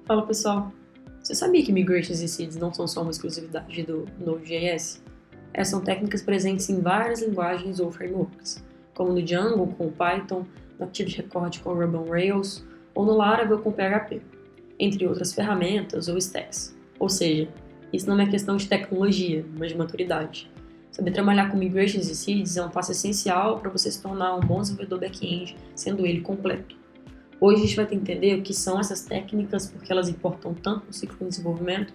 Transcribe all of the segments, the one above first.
Fala pessoal, você sabia que migrations e seeds não são só uma exclusividade do Node.js? Essas são técnicas presentes em várias linguagens ou frameworks, como no Django com o Python, no ActiveRecord com o Ruby on Rails, ou no Laravel com o PHP, entre outras ferramentas ou stacks. Ou seja, isso não é questão de tecnologia, mas de maturidade. Saber trabalhar com migrations e seeds é um passo essencial para você se tornar um bom desenvolvedor back-end, sendo ele completo. Hoje a gente vai entender o que são essas técnicas, porque elas importam tanto no ciclo de desenvolvimento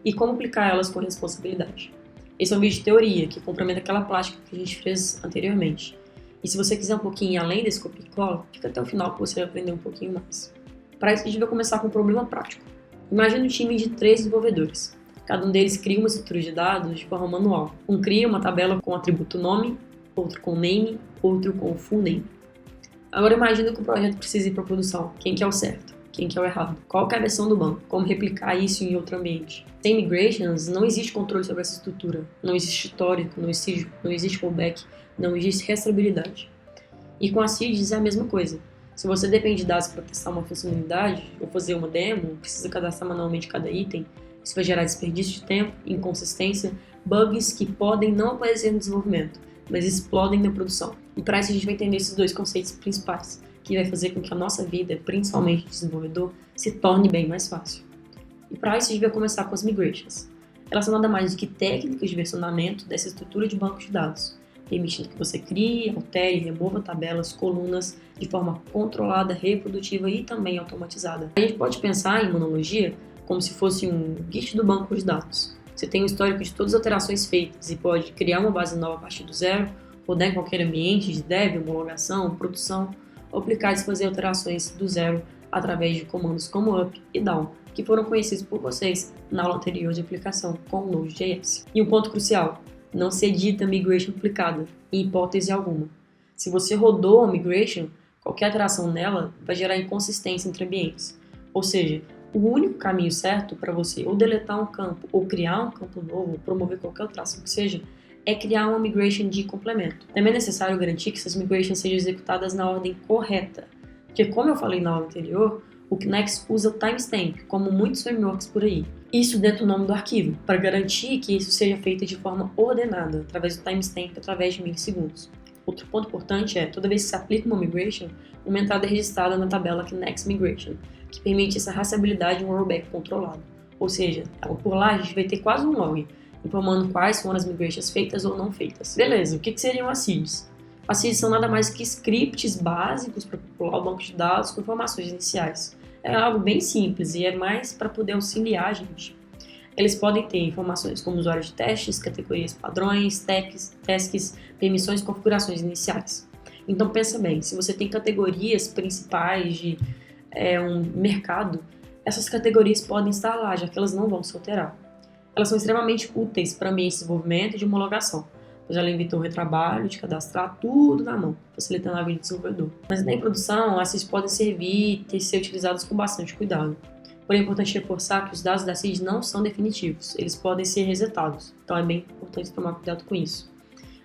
e como aplicar elas com responsabilidade. Esse é um vídeo de teoria que complementa aquela plástica que a gente fez anteriormente. E se você quiser um pouquinho além desse copia e cola, fica até o final que você vai aprender um pouquinho mais. Para isso a gente vai começar com um problema prático. Imagine um time de 3 desenvolvedores. Cada um deles cria uma estrutura de dados de forma manual. Um cria uma tabela com o atributo nome, outro com name, outro com full name. Agora imagina que o projeto precisa ir para produção. Quem que é o certo? Quem que é o errado? Qual que é a versão do banco? Como replicar isso em outro ambiente? Sem migrations, não existe controle sobre essa estrutura. Não existe histórico, não existe fallback, não existe restabilidade. E com a seeds é a mesma coisa. Se você depende de dados para testar uma funcionalidade ou fazer uma demo, precisa cadastrar manualmente cada item, isso vai gerar desperdício de tempo, inconsistência, bugs que podem não aparecer no desenvolvimento, mas explodem na produção. E para isso a gente vai entender esses 2 conceitos principais, que vai fazer com que a nossa vida, principalmente de desenvolvedor, se torne bem mais fácil. E para isso a gente vai começar com as migrations. Elas são nada mais do que técnicas de versionamento dessa estrutura de banco de dados, permitindo que você crie, altere e remova tabelas, colunas de forma controlada, reprodutiva e também automatizada. A gente pode pensar em uma analogia como se fosse um Git do banco de dados. Você tem um histórico de todas as alterações feitas e pode criar uma base nova a partir do zero, rodar em qualquer ambiente de dev, homologação, produção, ou aplicar e fazer alterações do zero através de comandos como up e down, que foram conhecidos por vocês na aula anterior de aplicação com o Node.js. E um ponto crucial, não se edita migration aplicada, em hipótese alguma. Se você rodou a migration, qualquer alteração nela vai gerar inconsistência entre ambientes. Ou seja, o único caminho certo para você ou deletar um campo ou criar um campo novo, ou promover qualquer alteração que seja, é criar uma migration de complemento. Também é necessário garantir que essas migrations sejam executadas na ordem correta, porque como eu falei na aula anterior, o Knex usa timestamp, como muitos frameworks por aí. Isso dentro do nome do arquivo, para garantir que isso seja feito de forma ordenada, através do timestamp, através de milissegundos. Outro ponto importante é, toda vez que se aplica uma migration, uma entrada é registrada na tabela Knex Migration, que permite essa rastreabilidade e um rollback controlado. Ou seja, por lá a gente vai ter quase um log, informando quais foram as migrations feitas ou não feitas. Beleza, o que seriam as seeds? As seeds são nada mais que scripts básicos para popular o banco de dados com informações iniciais. É algo bem simples e é mais para poder auxiliar a gente. Eles podem ter informações como usuário de testes, categorias padrões, tasks, permissões e configurações iniciais. Então pensa bem, se você tem categorias principais de um mercado, essas categorias podem estar lá, já que elas não vão se alterar. Elas são extremamente úteis para ambientes de desenvolvimento e de homologação, pois ela evita o retrabalho de cadastrar tudo na mão, facilitando a vida do desenvolvedor. Mas na produção, essas podem servir e ser utilizadas com bastante cuidado. Porém, é importante reforçar que os dados da seed não são definitivos, eles podem ser resetados, então é bem importante tomar cuidado com isso.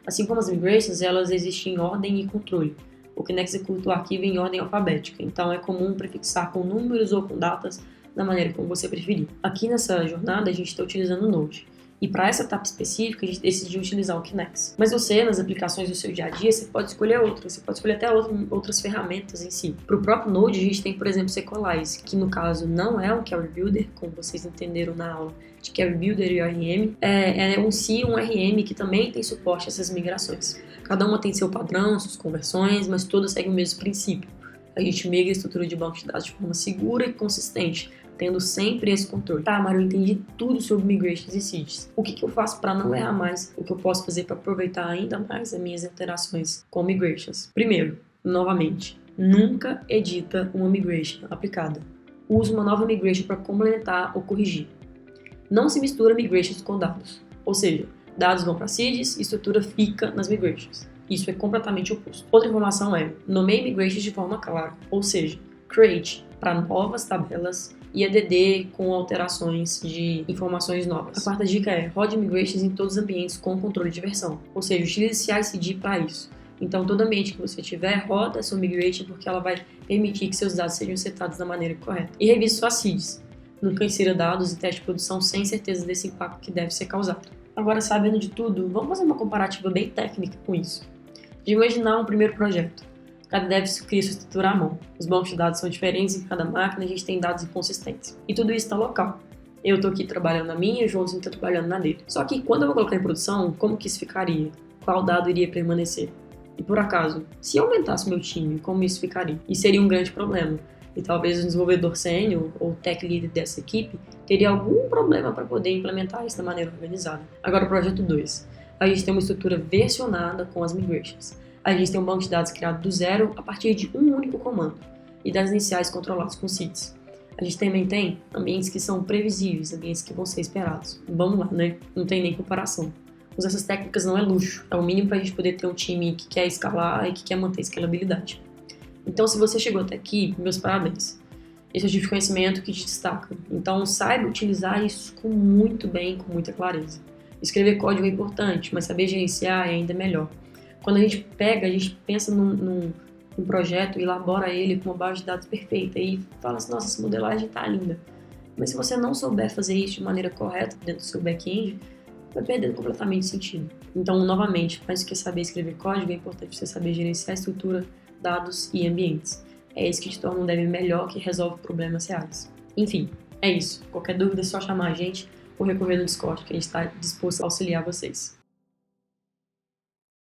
Assim como as migrations, elas existem em ordem e controle. O Knex executa o arquivo em ordem alfabética, então é comum prefixar com números ou com datas da maneira como você preferir. Aqui nessa jornada a gente está utilizando o Node. E para essa etapa específica, a gente decidiu utilizar o Knex. Mas você, nas aplicações do seu dia a dia, você pode escolher outras. Você pode escolher até outras ferramentas em si. Para o próprio Node, a gente tem, por exemplo, Sequelize, que no caso não é um Carry Builder, como vocês entenderam na aula de Carry Builder e ORM. É um RM que também tem suporte a essas migrações. Cada uma tem seu padrão, suas conversões, mas todas seguem o mesmo princípio. A gente migra a estrutura de banco de dados de forma segura e consistente, tendo sempre esse controle. Tá, Mário, eu entendi tudo sobre migrations e seeds. O que eu faço para não errar mais? O que eu posso fazer para aproveitar ainda mais as minhas interações com migrations? Primeiro, novamente, nunca edita uma migration aplicada. Use uma nova migration para complementar ou corrigir. Não se mistura migrations com dados. Ou seja, dados vão para seeds e estrutura fica nas migrations. Isso é completamente oposto. Outra informação é, nomeie migrations de forma clara, ou seja, create para novas tabelas e add com alterações de informações novas. A quarta dica é, rode migrations em todos os ambientes com controle de versão, ou seja, utilize CI/CD para isso. Então, todo ambiente que você tiver, roda a sua migration porque ela vai permitir que seus dados sejam setados da maneira correta. E revise suas seeds. Nunca insira dados em teste de produção sem certeza desse impacto que deve ser causado. Agora, sabendo de tudo, vamos fazer uma comparativa bem técnica com isso. De imaginar um primeiro projeto. Cada dev cria sua estrutura à mão. Os bancos de dados são diferentes em cada máquina, a gente tem dados inconsistentes. E tudo isso está local. Eu estou aqui trabalhando na minha, o Joãozinho está trabalhando na dele. Só que quando eu vou colocar em produção, como que isso ficaria? Qual dado iria permanecer? E por acaso, se eu aumentasse o meu time, como isso ficaria? E seria um grande problema. E talvez o desenvolvedor sênior ou tech lead dessa equipe teria algum problema para poder implementar isso da maneira organizada. Agora o projeto 2. A gente tem uma estrutura versionada com as migrations. A gente tem um banco de dados criado do zero a partir de um único comando e dados iniciais controlados com seeds. A gente também tem ambientes que são previsíveis, ambientes que vão ser esperados. Vamos lá, né? Não tem nem comparação. Usar essas técnicas não é luxo, é o mínimo para a gente poder ter um time que quer escalar e que quer manter escalabilidade. Então, se você chegou até aqui, meus parabéns. Esse é o tipo de conhecimento que te destaca. Então, saiba utilizar isso com muito bem, com muita clareza. Escrever código é importante, mas saber gerenciar é ainda melhor. Quando a gente pensa num projeto e elabora ele com uma base de dados perfeita e fala assim, nossa, essa modelagem está linda. Mas se você não souber fazer isso de maneira correta dentro do seu back-end, vai perder completamente sentido. Então, novamente, mais do que saber escrever código, é importante você saber gerenciar a estrutura, dados e ambientes. É isso que te torna um dev melhor que resolve problemas reais. Enfim, é isso. Qualquer dúvida é só chamar a gente ou recorrer no Discord, que a gente está disposto a auxiliar vocês.